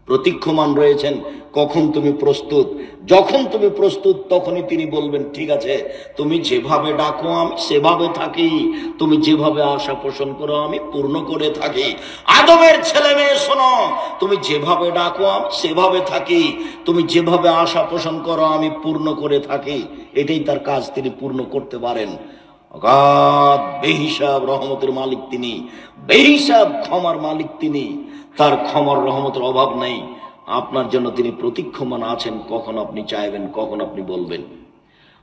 প্রতীক্ষমান রয়েছেন কখন তুমি প্রস্তুত। যখন তুমি প্রস্তুত তখনই তিনি বলবেন, ঠিক আছে, তুমি যেভাবে ডাকো আমি সেভাবে থাকি, তুমি যেভাবে আশা পোষণ করো আমি পূর্ণ করে থাকি। আদমের ছেলে মেয়ে শোনো, তুমি যেভাবে ডাকো আমি সেভাবে থাকি, তুমি যেভাবে আশা পোষণ করো আমি পূর্ণ করে থাকি। এটাই তার কাজ, তিনি পূর্ণ করতে পারেন। অগাধ বেহিসাব রহমতের মালিক তিনি, বেহিসাব ক্ষমার মালিক তিনি। তার ক্ষমার রহমতের অভাব নেই। আপনার জন্য তিনি প্রতীক্ষমান আছেন, কখন আপনি চাইবেন, কখন আপনি বলবেন।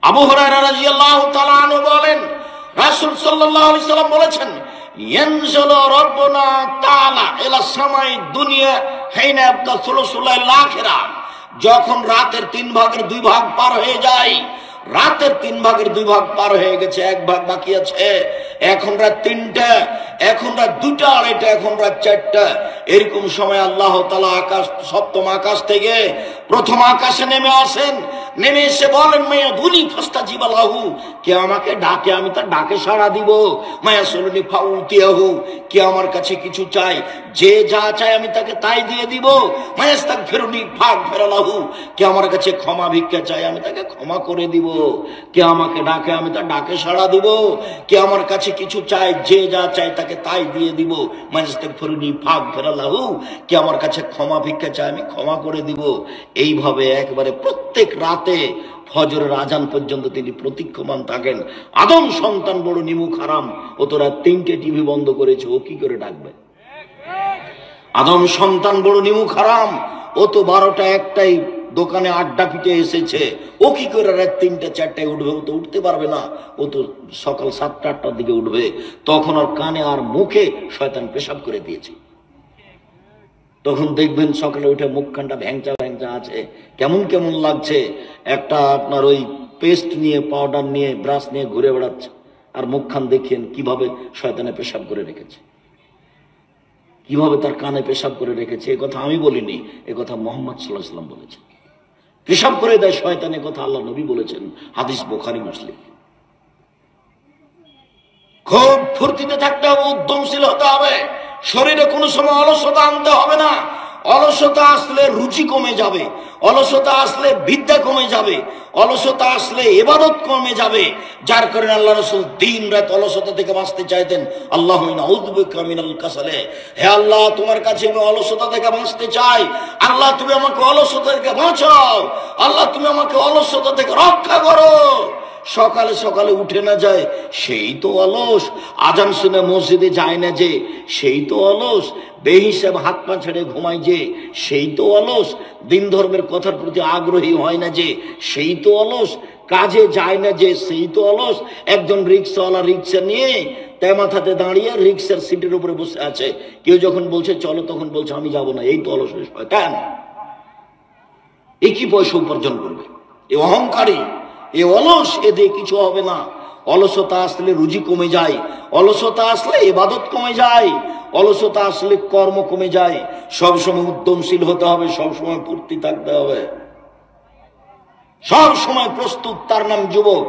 আবু হুরায়রা রাদিয়াল্লাহু তাআলা আনহু বলেন, রাসূল সাল্লাল্লাহু আলাইহি সাল্লাম বলেছেন, ইয়ানজিলু রাব্বুনা তাআলা ইলা সামাই দুনিয়া হিনা ইয়াবকা সুলুসুল আখিরা। যখন রাতের 3 ভাগের 2 ভাগ পার হয়ে যায়, রাতের 3 ভাগের 2 ভাগ পার হয়ে গেছে, 1 ভাগ বাকি আছে। এখন রাত 3টা, এখন রাত 2টা, আর এটা এখন রাত 4টা। এরকম সময় আল্লাহ তাআলা আকাশ, সপ্তম আকাশ থেকে প্রথম আকাশে নেমে আসেন। নেমে এসে বলেন, মায়া ধুনি ফাস্তাজিবা লাহু, কে আমাকে ডাকে আমি তার ডাকে সাড়া দিব। মায়া সুলুনি ফাউতিয়াহু, কে আমার কাছে কিছু চাই, যে যা চায় আমি তাকে তাই দিয়ে দিব। মায়াস্তাগফিরুনি ফাগফিরলাহু, কে আমার কাছে ক্ষমা ভিক্ষা চাই আমি তাকে ক্ষমা করে দিব। কে আমাকে ডাকে আমি তার ডাকে সাড়া দিব। কে আমার কাছে কিছু চায়, যে যা চায় তাকে তাই দিয়ে দিব। মায়াস্তাগফিরুনি ফাগফিরলাহু, কে আমার কাছে ক্ষমা ভিক্ষা চায় আমি ক্ষমা করে দিব। এইভাবে একবারে প্রত্যেক রাতে ফজরের আজান পর্যন্ত তিনি প্রতীক্ষমান থাকেন। আদম সন্তান বড় নিমুখ হারাম, ও তোরা 3টে টিভি বন্ধ করেছে, ও কি করে ডাকবে? আদম সন্তান বড় নিমুখ হারাম, ও তো 12টা 1টাই দোকানে আড্ডা পিটে এসেছে, ও কি করে রাত 3টা 4টায় উঠবে? ও তো উঠতে পারবে না, ও তো সকাল 7টা 8টার দিকে উঠবে। তখন ওর কানে আর মুখে শয়তান পেশাব করে দিয়েছে। তখন দেখবেন সকালে উঠে মুখখানটা ভ্যাংচা ভ্যাংচা আছে, কেমন কেমন লাগছে। একটা আপনার ওই পেস্ট নিয়ে, পাউডার নিয়ে, ব্রাশ নিয়ে ঘুরে বেড়াচ্ছে, আর মুখখান দেখেন কিভাবে শয়তানে পেশাব করে রেখেছে, কিভাবে তার কানে পেশাব করে রেখেছে। এ কথা আমি বলিনি, এ কথা মুহাম্মদ সাল্লাল্লাহু আলাইহি ওয়াসাল্লাম বলেছেন। পেশাব করে দেয় শয়তান, এ কথা আল্লাহ নবী বলেছেন, হাদিস বুখারী মুসলিম। খুব ফুর্তিতে থাকতে হবে, উদ্যমশীল হতে হবে, শরীরে কোনো সময় অলসতা আনতে হবে না। অলসতা আসলে রুচি কমে যাবে, অলসতা আসলে বিদ্যা কমে যাবে, অলসতা আসলে ইবাদত কমে যাবে। যার কারণে আল্লাহ রাসূল দিন রাত অলসতা থেকে বাঁচতে চাইতেন। আল্লাহুম্মা আউযু বিকা মিনাল কাসালে, হে আল্লাহ তোমার কাছে আমি অলসতা থেকে বাঁচতে চাই। আল্লাহ তুমি আমাকে অলসতা থেকে বাঁচাও, আল্লাহ তুমি আমাকে অলসতা থেকে রক্ষা করো। সকালে সকালে উঠে না যায়, সেই তো অলস। আজান শুনে মসজিদে যায় না যে, সেই তো অলস। বেহিসাব হাত পা ছেড়ে ঘুমায় যে, সেই তো অলস। দিন ধর্মের কথার প্রতি আগ্রহী হয় না যে, সেই তো অলস। কাজে যায় না যে, সেই তো অলস। একজন রিক্সাওয়ালা রিক্সা নিয়ে তেমাথাতে দাঁড়িয়ে রিক্সার সিটের উপরে বসে আছে, কেউ যখন বলছে চলো তখন বলছে আমি যাব না। এই তো অলস শয়তান। এ কি পয়সা উপার্জন করবে? এ অহংকারী, এ অলস, এ দিয়ে কিছু হবে না। অলসতা আসলে রুজি কমে যায়, অলসতা আসলে ইবাদত কমে যায়, অলসতা আসলে কর্ম কমে যায়। সবসময় উদ্যমশীল হতে হবে, সবসময় ফুর্তি থাকতে হবে, সব সময় প্রস্তুত, তার নাম যুবক।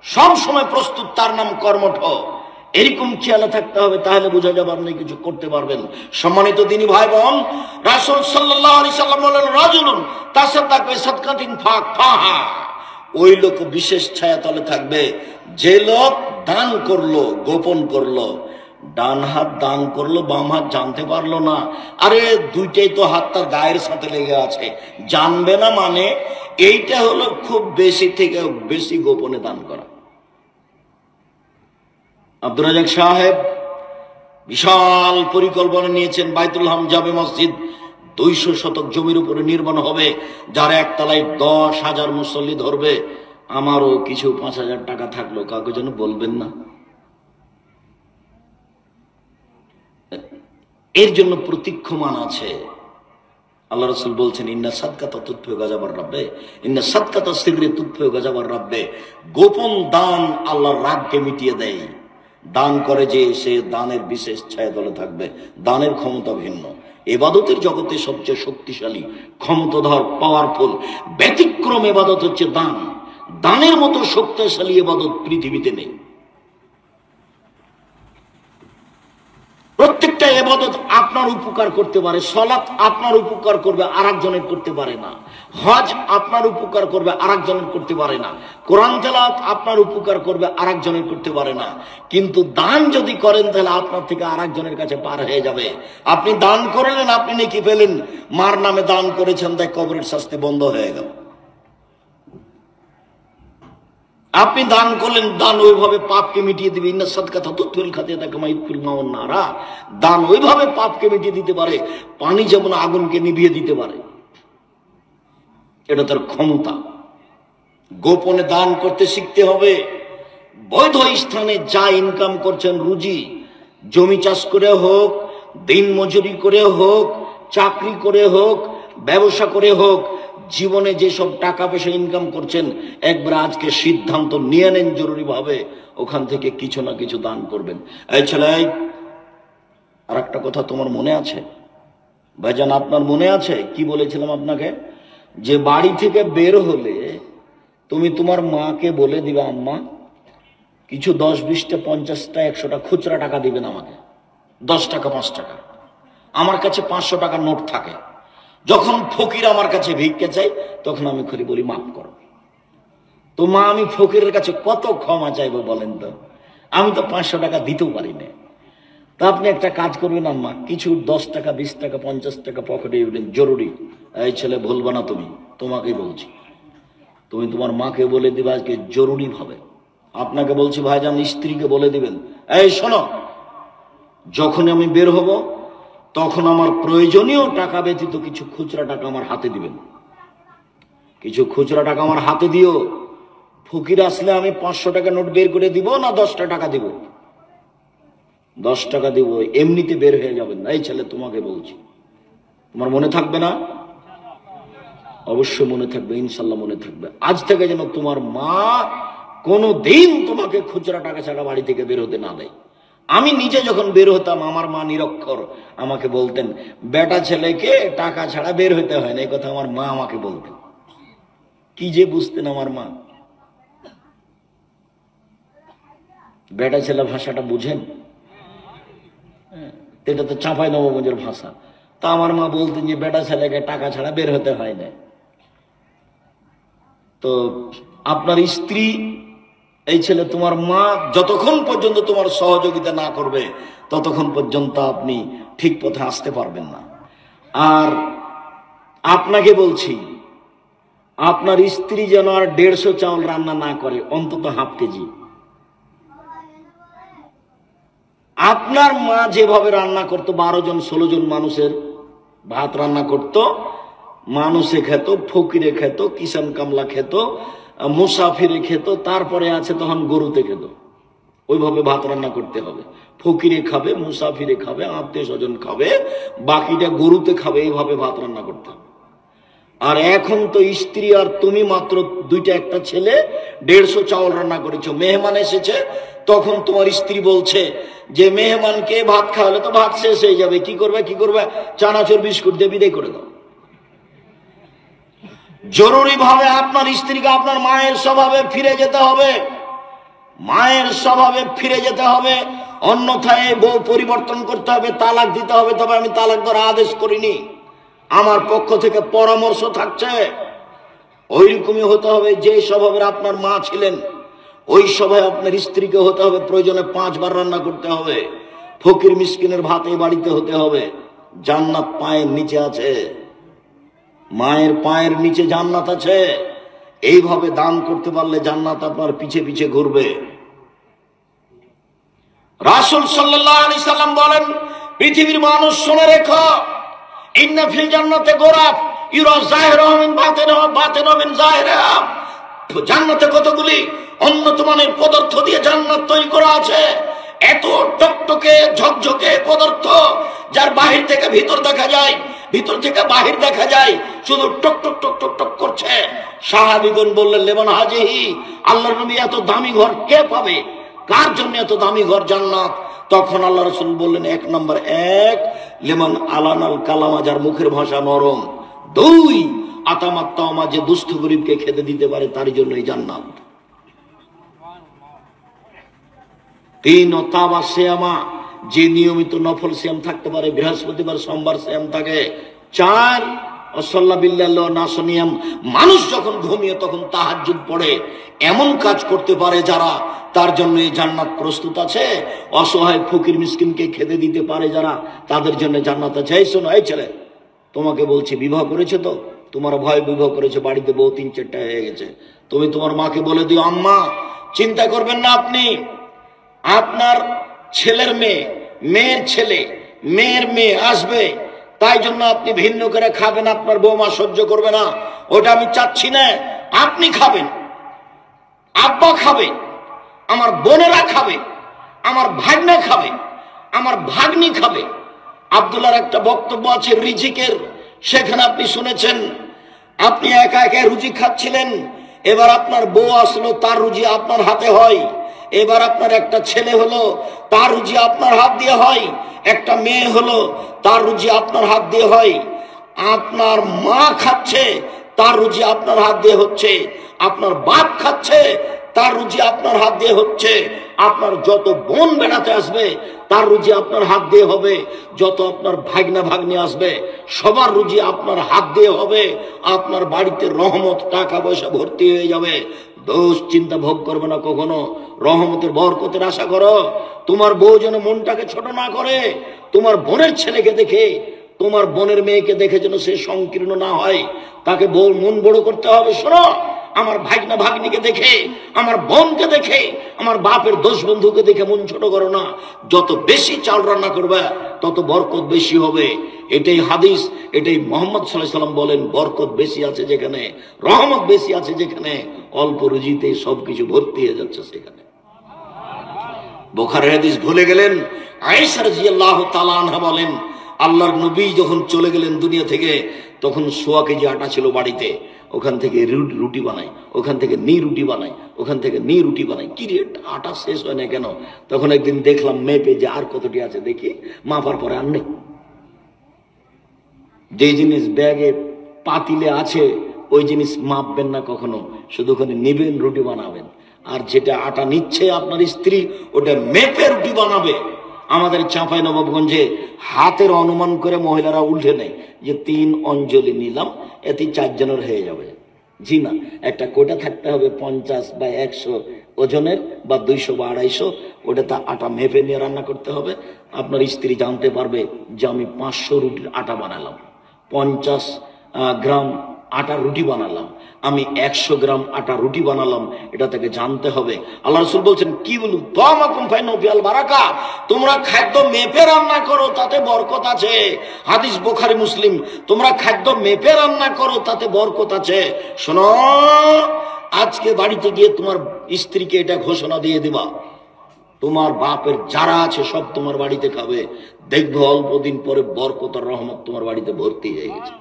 সব সময় প্রস্তুত, তার নাম কর্মঠ। এরকম খেয়ালে থাকতে হবে, তাহলে বোঝা যাবে আপনি কিছু করতে পারবেন। সম্মানিত দিনী ভাই বোন, রাসূল সাল্লাল্লাহু আলাইহি সাল্লাম বলেন, রাজুলুন তাসাদ্দাকা বিসাদকাতিন ফাহা, ওই লোক বিশেষ ছায়াতলে থাকবে যে লোক দান করলো, গোপন করলো। ডান হাত দান করলো, বাম হাত জানতে পারলো না। আরে দুইটাই তো হাত তার গায়ের সাথে লেগে আছে, জানবে না মানে? এইটা হলো খুব বেশি থেকে বেশি গোপনে দান করা। আব্দুর রাজ্জাক সাহেব বিশাল পরিকল্পনা নিয়েছেন, বাইতুল হাম জামে মসজিদ 200 শতক জমির উপরে নির্মাণ হবে, যার একতলায় 10,000 মুসল্লি ধরবে। আমারও কিছু 5,000 টাকা থাকলো, কাউকে যেন বলবেন না। এর জন্য প্রতীক্ষমান আছে। আল্লাহ রাসূল বলছেন, ইন্না সাদকাতা তুতফিউ গাযাবার রাব্বে, ইন্না সাদকাতা সিররি তুতফিউ গাযাবার রাব্বে। গোপন দান আল্লাহর রাগকে মিটিয়ে দেয়। দান করে যে, সে দানের বিশেষ ছায়াতলে থাকবে। দানের ক্ষমতা ভিন্ন। ইবাদতের জগতে সবচেয়ে শক্তিশালী, ক্ষমতাধর, পাওয়ারফুল, ব্যতিক্রম ইবাদত হচ্ছে দান। দানের মতো শক্তিশালী ইবাদত পৃথিবীতে নেই। প্রত্যেকটা ইবাদত আপনার উপকার করতে পারে। সালাত আপনার উপকার করবে, আরেকজনের করতে পারে না। হজ আপনার উপকার করবে, আরেকজনের করতে পারে না। কোরআন তেলাওয়াত আপনার উপকার করবে, আরেকজনের করতে পারে না। কিন্তু দান যদি করেন তাহলে আপনার থেকে আরেকজনের কাছে পার হয়ে যাবে। আপনি দান করলেন, আপনি নেকি পেলেন, মার নামে দান করেছেন, তাই কবরের শাস্তি বন্ধ হয়ে গেল। আপনি দান করলেন, দান ওইভাবে পাপকে মিটিয়ে দিবে। ইন্না সাদকাতা তুতফিল খাতিয়াতা কামা ইতফিল মাউন নারা। দান ওইভাবে পাপকে মিটিয়ে দিতে পারে, পানি যেমন আগুনকে নিভিয়ে দিতে পারে। এটা তার ক্ষমতা। গোপনে দান করতে শিখতে হবে। বৈধ স্থানে যা ইনকাম করছেন, রুজি, জমি চাষ করে হোক, দিন মজুরি করে হোক, চাকরি করে হোক, ব্যবসা করে হোক, জীবনে যেসব টাকা পয়সা ইনকাম করছেন, একবার আজকে সিদ্ধান্ত নিয়ে নেন জরুরিভাবে ওখান থেকে কিছু না কিছু দান করবেন। এই ছেলে, আর একটা কথা তোমার মনে আছে ভাইজান? আপনার মনে আছে কি বলেছিলাম আপনাকে? যে বাড়ি থেকে বের হলে তুমি তোমার মাকে বলে দিবে, আম্মা কিছু 10, 20টা, 50টা, 100টা খুচরা টাকা দিবেন আমাকে। 10 টাকা, 5 টাকা। আমার কাছে 500 টাকার নোট থাকে। যখন ফকির আমার কাছে ভিক্ষা চাই, তখন আমি করে বলি মাফ করো। তো মা, আমি ফকিরের কাছে কত ক্ষমা চাইবো বলেন তো? আমি তো 500 টাকা দিতেও পারি না। তা আপনি একটা কাজ করবেন আম্মা, কিছু 10 টাকা, 20 টাকা, 50 টাকা পকেটে উঠবেন, জরুরি। এই ছেলে, ভুলবা না, তুমি, তোমাকেই বলছি, তুমি তোমার মাকে বলে দিবে আজকে জরুরি ভাবে। আপনাকে বলছি ভাইজান, স্ত্রীকে বলে দিবেন, এই শোনো, যখন আমি বের হব তখন আমার প্রয়োজনীয় টাকা ব্যতীত কিছু খুচরা টাকা আমার হাতে দিবেন। কিছু খুচরা টাকা আমার হাতে দিও। ফকির আসলে আমি 500 টাকা নোট বের করে দিব না 10টা টাকা দিব? 10 টাকা দিব। এমনিতে বের হয়ে যাবেন না। এই ছেলে, তোমাকে বলছি, তোমার মনে থাকবে না? অবশ্যই মনে থাকবে, ইনশাল্লাহ মনে থাকবে। আজ থেকে যেন তোমার মা কোনো দিন তোমাকে খুচরা টাকা ছাড়া বাড়ি থেকে বের হতে না দেয়। আমি নিজে যখন বের হতাম, আমার মা নিরক্ষর আমাকে বলতেন, বেটা ছেলেকে টাকা ছাড়া বের হতে হয় না। এই কথা আমার মা আমাকে বলতেন। কি যে বুঝতেন আমার মা। বেটা ছেলে ভাষাটা বুঝেন? এটা তো চাঁপাই নবাবগঞ্জের ভাষা। তা আমার মা বলতেন যে বেটা ছেলেকে টাকা ছাড়া বের হতে হয় না। তো আপনার স্ত্রী, এই ছেলে, তোমার মা যতক্ষণ পর্যন্ত তোমার সহযোগিতা না করবে ততক্ষণ পর্যন্ত আপনি ঠিক পথে আসতে পারবেন না। আর আপনাকে বলছি, আপনার স্ত্রী যেন আর 150 চাউল রান্না না করে, অন্তত ½ কেজি। আপনার মা যেভাবে রান্না করতো, 12 জন 16 জন মানুষের ভাত রান্না করত, মানুষে খেত, ফকিরে খেত, কিষান কামলা খেত, মুসাফিরে খেত, তারপরে আছে তখন গরুতে খেত। ওইভাবে ভাত রান্না করতে হবে। ফকিরে খাবে, মুসাফিরে খাবে, আত্মীয় স্বজন খাবে, বাকিটা গরুতে খাবে। এইভাবে ভাত রান্না করতে হবে। আর এখন তো স্ত্রী আর তুমি মাত্র 2টা, একটা ছেলে, 150 চাউল রান্না করেছো। মেহমান এসেছে, তখন তোমার স্ত্রী বলছে যে মেহমানকে ভাত খাওয়ালে তো ভাত শেষ হয়ে যাবে, কি করবে? চানাচুর বিস্কুট দিয়ে বিদায় করে দাও। জরুরি ভাবে আপনার স্ত্রীকে আপনার মায়ের স্বভাবে ফিরে যেতে হবে। মায়ের স্বভাবে ফিরে যেতে হবে, অন্যথায় বউ পরিবর্তন করতে হবে, তালাক দিতে হবে। তবে আমি তালাক দেওয়ার আদেশ করিনি, আমার পক্ষ থেকে পরামর্শ থাকছে। ওইরকমই হতে হবে যে স্বভাবের আপনার মা ছিলেন, ওই স্বভাবে আপনার স্ত্রীকে হতে হবে। প্রয়োজনে 5 বার রান্না করতে হবে। ফকির মিসকিনের ভাত এই বাড়িতে হতে হবে। জান্নাত পায়ের নিচে আছে, মায়ের পায়ের নিচে জান্নাত আছে। এইভাবে দান করতে পারলে জান্নাত আপনার পিছে পিছে ঘুরবে। রাসূল সাল্লাল্লাহু আলাইহি সাল্লাম বলেন, পৃথিবীর মানুষ শুনে রেখো, ইন্না ফিল জান্নাতে গোরাফ ইউরা যাহিরুহা মিন বাতিনিহা বাতিনুহা মিন যাহিরিহা। জান্নাতে কতগুলি উন্নত মানের পদার্থ দিয়ে জান্নাত তৈরি করা আছে। এত টকটকে ঝকঝকে পদার্থ, যার বাহির থেকে ভিতর দেখা যায়, ভিতর থেকে বাহির দেখা যায়, শুধু টক টক টক টক টক করছে। সাহাবীগণ বললেন, লেমান হাজিহি, আল্লাহর নবী, এত দামি ঘর কে পাবে? কার জন্য এত দামি ঘর জান্নাত? তখন আল্লাহ রাসূল বললেন, 1 নম্বর, লেমান আলানাল কালামা, যার মুখের ভাষা নরম। 2 আতামাত্তামা, যে দুস্থ গরিবকে খেতে দিতে পারে, তার জন্যই জান্নাত। 3 তাবা সিয়ামা, যে নিয়মিত নফল সিয়াম থাকতে পারে, বৃহস্পতিবার সোমবার সিয়াম থাকে। 4 অসল্লা বিল্লাহ নাসনিয়াম, মানুষ যখন ঘুমিয়ে তখন তাহাজ্জুদ পড়ে, এমন কাজ করতে পারে যারা, তার জন্য এই জান্নাত প্রস্তুত আছে। অসহায় ফকির মিসকিনকে খেতে দিতে পারে যারা, তাদের জন্য জান্নাত আছে। এই শোনো, এই ছেলে, তোমাকে বলছি, বিবাহ করেছে তো, তোমার ভয় বিবাহ করেছে, বাড়িতে বউ 3-4টা হয়ে গেছে। তুমি তোমার মাকে বলে দিও, আম্মা চিন্তা করবেন না, আপনি আপনার ছেলের মেয়ে, মেয়ের ছেলে, মেয়ের মেয়ে আসবে, তাই জন্য আপনি ভিন্ন করে খাবেন, আপনার বৌমা সহ্য করবে না, ওটা আমি চাচ্ছি না। আপনি খাবেন, আব্বা খাবে, আমার বোনেরা খাবে, আমার ভাগ্না খাবে, আমার ভাগ্নি খাবে। আব্দুল্লাহর একটা বক্তব্য আছে রিজিকের, সেখানে আপনি শুনেছেন, আপনি একা একা রুজি খাচ্ছিলেন, এবার আপনার বউ আসলো, তার রুজি আপনার হাতে হয়। এবার আপনার একটা ছেলে হলো, তার রুজি আপনার হাত দিয়ে হয়। একটা মেয়ে হলো, তার রুজি আপনার হাত দিয়ে হয়। আপনার মা খাচ্ছে, তার রুজি আপনার হাত দিয়ে হচ্ছে। আপনার বাপ খাচ্ছে, তার রুজি আপনার হাত দিয়ে হচ্ছে। আপনার যত বোন বেড়াতে আসবে, তার রুজি আপনার হাত দিয়ে হবে। যত আপনার ভাগনা ভাগ্নি আসবে, সবার রুজি আপনার হাত দিয়ে হবে। আপনার বাড়িতে রহমত, টাকা পয়সা ভর্তি হয়ে যাবে। দোষ চিন্তা ভোগ করবে না কখনো, রহমতের বরকতের আশা করো। তোমার বউ যেন মনটাকে ছোট না করে, তোমার বোনের ছেলেকে দেখে, তোমার বোনের মেয়েকে দেখে যেন সে সংকীর্ণ না হয়, তাকে বউ মন বড় করতে হবে। শোনো, আমার ভাগনা ভাগ্নিকে দেখে, আমার বোনকে দেখে, আমার বাপের দোষ বন্ধুকে দেখে মন ছোট করো না। যত বেশি চাল রান্না করবে, তত বরকত বেশি হবে। এটাই হাদিস, এটাই মুহাম্মদ সাল্লাল্লাহু আলাইহি ওয়াসাল্লাম বলেন, বরকত বেশি আছে যেখানে, রহমত বেশি আছে যেখানে, অল্প রুজিতে সবকিছু ভর্তি হয়ে যাচ্ছে সেখানে। বুখারীর হাদিস ভুলে গেলেন? আয়েশা রাদিয়াল্লাহু তাআলা আনহা বলেন, আল্লাহর নবী যখন চলে গেলেন দুনিয়া থেকে, তখন 1.25 কেজি আটা ছিল বাড়িতে। ওখান থেকে রুটি বানাই, ওখান থেকে রুটি বানাই, ওখান থেকে রুটি বানাই। কি রে, আটা শেষ হয় না কেন? তখন একদিন দেখলাম মেপে যে আর কতটি আছে, দেখি মাপার পরে আর নেই। যে জিনিস ব্যাগে পাতিলে আছে, ওই জিনিস মাপবেন না কখনো, শুধু ওখানে নেবেন, রুটি বানাবেন। আর যেটা আটা নিচ্ছে আপনার স্ত্রী, ওটা মেপে রুটি বানাবে। আমাদের চাঁপাইনবাবগঞ্জে হাতের অনুমান করে মহিলারা উল্টে নেয় যে 3 অঞ্জলি নিলাম, এতে 4 জনের হয়ে যাবে। জি না, একটা কোটা থাকতে হবে 50 বা 100 ওজনের, বা 200 বা 250, ওটাতে আটা মেপে নিয়ে রান্না করতে হবে। আপনার স্ত্রী জানতে পারবে যে আমি 500 রুটির আটা বানালাম, 50 গ্রাম আটা রুটি বানালাম, আমি 100 গ্রাম আটা রুটি বানালাম, এটা তাকে জানতে হবে। আল্লাহ রাসূল বলছেন, কি বলুন, তামাকুম ফাইনু ফিল বারাকা, তোমরা খাদ্য মেপে রান্না করো, তাতে বরকত আছে। হাদিস বুখারী মুসলিম। তোমরা খাদ্য মেপে রান্না করো, তাতে বরকত আছে। শোনো, আজকে বাড়িতে গিয়ে তোমার স্ত্রীকে এটা ঘোষণা দিয়ে দিবা, তোমার বাপের যারা আছে সব তোমার বাড়িতে খাবে, দেখবে অল্প দিন পরে বরকত আর রহমত তোমার বাড়িতে ভর্তি হয়ে গেছে।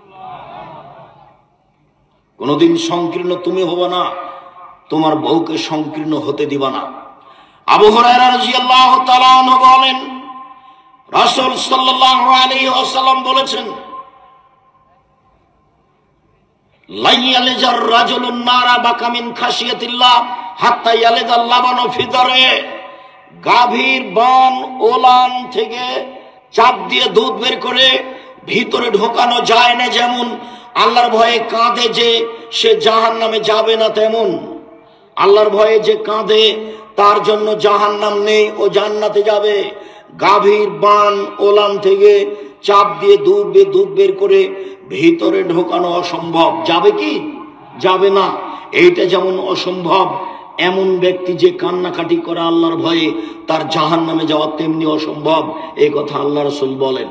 কোনদিন সংকীর্ণ তুমি হবে না, তোমার বউকে সংকীর্ণ হতে দিবা না। আবু হুরায়রা রাদিয়াল্লাহু তাআলা আনহু বলেন, রাসূল সাল্লাল্লাহু আলাইহি ওয়াসাল্লাম বলেছেন, লা ইয়ালিজার রাজুলুন নারা বাকা মিন খাশিয়াতিল্লাহ হাত্তা ইয়ালিদাল লাবানু ফি দারে। গাভীর বান ওলান থেকে চাপ দিয়ে দুধ বের করে ভিতরে ঢোকানো যায় না, যেমন আল্লাহর ভয়ে কাঁদে যে সে জাহান্নামে যাবে না, তেমন আল্লাহর ভয়ে যে কাঁদে তার জন্য জাহান্নাম নেই, ও জান্নাতে যাবে। গাভীর বান ওলান থেকে চাপ দিয়ে দুধ বের করে ভিতরে ঢোকানো অসম্ভব, যাবে কি? যাবে না। এইটা যেমন অসম্ভব, এমন ব্যক্তি যে কান্নাকাটি করে আল্লাহর ভয়ে, তার জাহান্নামে যাওয়া তেমনি অসম্ভব। এই কথা আল্লাহ রাসূল বলেন।